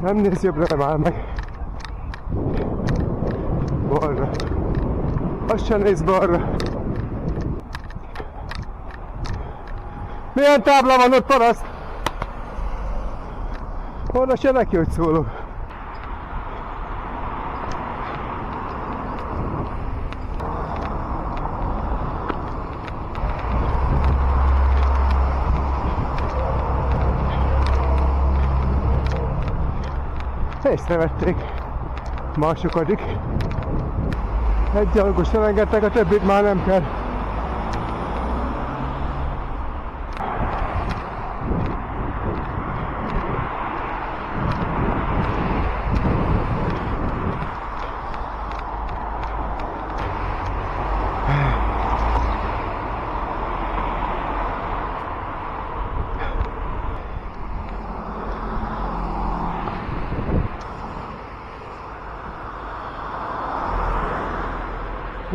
Nem néz jobbra, nem áll meg. Balra. Azt sem néz balra. Milyen tábla van ott, paraszt? Arra se neki, hogy szólok. Észrevették. Másokadik. Egy gyalogos elengedtek, a többit már nem kell.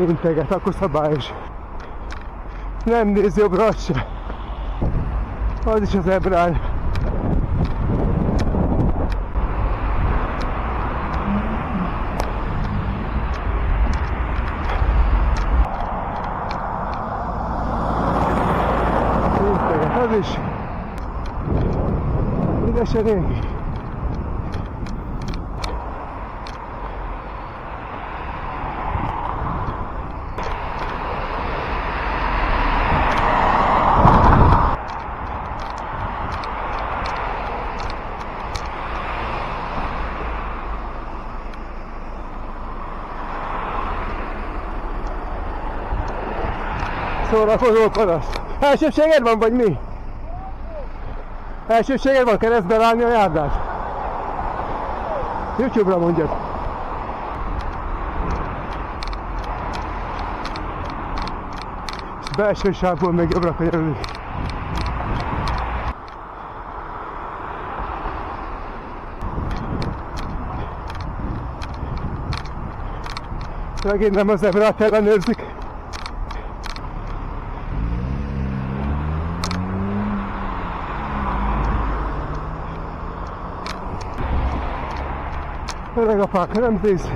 Integet, akkor szabályos. Nem néz jobbra, az se. Az is az ebrán. Integet, az is. Ide se régi. Szórakozó paraszt. Elsőbséged van, vagy mi? Elsőbséged van keresztbe állni a járdát? YouTube-ra mondjad. És belső sávból még jobbra kanyarodik. Megint nem az ebrát ellenőrzik. Öreg apák, nem tíz.